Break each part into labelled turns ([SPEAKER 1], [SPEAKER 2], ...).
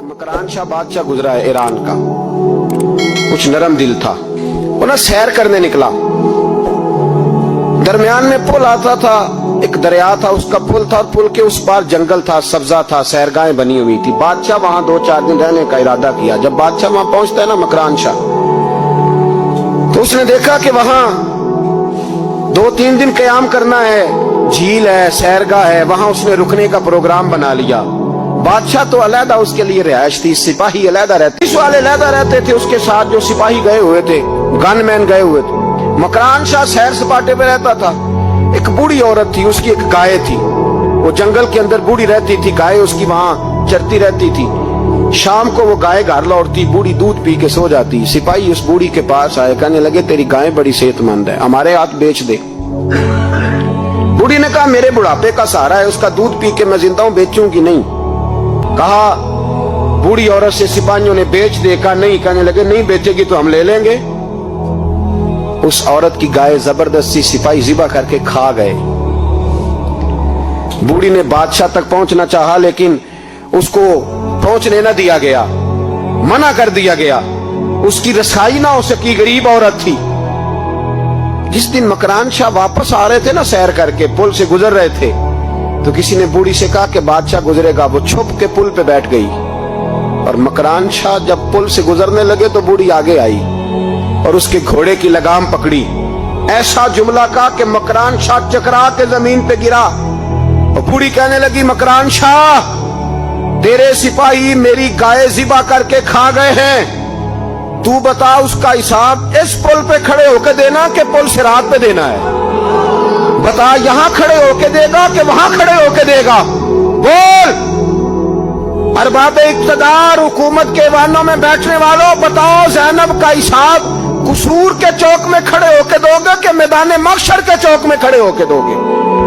[SPEAKER 1] मकरान शाह बादशाह गुजरा है ईरान का, कुछ नरम दिल था। वो ना सैर करने निकला, दरमियान में पुल आता था, एक दरिया था, उसका पुल था और पुल के उस पार जंगल था, सब्जा था, सैरगाहें बनी हुई थी। बादशाह वहां 2-4 दिन रहने का इरादा किया। जब बादशाह वहां पहुंचता है ना मकरान शाह, तो उसने देखा कि वहां 2-3 दिन क़याम करना है, झील है, सैरगाह है, वहां उसने रुकने का प्रोग्राम बना लिया। बादशाह तो अलहदा उसके लिए रिहाइश थी, सिपाही अलहदा रहते, पुलिस वाले अलहदा रहते थे उसके साथ, जो सिपाही गए हुए थे, गनमैन गए हुए थे। मकरान शाह सैर सपाटे पे रहता था। एक बूढ़ी औरत थी, उसकी एक गाय थी, वो जंगल के अंदर बूढ़ी रहती थी, गाय उसकी वहां चरती रहती थी। शाम को वो गाय घर लौटती, बूढ़ी दूध पी के सो जाती। सिपाही उस बूढ़ी के पास आए, कहने लगे तेरी गाय बड़ी सेहतमंद है, हमारे हाथ बेच दे। बूढ़ी ने कहा मेरे बुढ़ापे का सहारा है, उसका दूध पी के मैं जिंदा हूं, बेचूंगी नहीं। कहा बूढ़ी औरत से सिपाहियों ने बेच दे, कहा नहीं, कहने लगे नहीं बेचेगी तो हम ले लेंगे। उस औरत की गाय जबरदस्ती सिपाही ज़िबा करके खा गए। बूढ़ी ने बादशाह तक पहुंचना चाहा, लेकिन उसको पहुंचने न दिया गया, मना कर दिया गया। उसकी रसाई ना हो सकी, गरीब औरत थी। जिस दिन मकरान शाह वापस आ रहे थे ना, सैर करके पुल से गुजर रहे थे, तो किसी ने बूढ़ी से कहा कि बादशाह गुजरेगा। वो छुप के पुल पे बैठ गई और मकरान शाह जब पुल से गुजरने लगे तो बूढ़ी आगे आई और उसके घोड़े की लगाम पकड़ी। ऐसा जुमला कहा कि मकरान शाह चकरा के जमीन पे गिरा। और बूढ़ी कहने लगी मकरान शाह, तेरे सिपाही मेरी गाय ज़िबा करके खा गए हैं, तू बता उसका हिसाब इस पुल पे खड़े होके देना कि पुल सिरात पे देना है? बता, यहां खड़े होके देगा कि वहां खड़े होके देगा? बोल। अरबाब इक्तदार, हुकूमत के वानों में बैठने वालों, बताओ ज़ैनब का हिसाब कसूर के चौक में खड़े होके दोगे कि मैदान महशर के चौक में खड़े होके दोगे?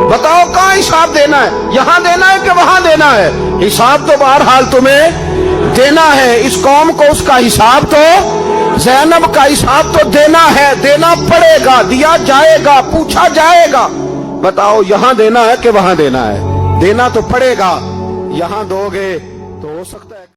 [SPEAKER 1] बताओ कहां हिसाब देना है, यहां देना है कि वहां देना है? हिसाब तो बहरहाल तुम्हें देना है। इस कौम को उसका हिसाब तो, ज़ैनब का हिसाब तो देना है, देना पड़ेगा, दिया जाएगा, पूछा जाएगा। बताओ यहां देना है कि वहां देना है? देना तो पड़ेगा। यहां दोगे तो हो सकता है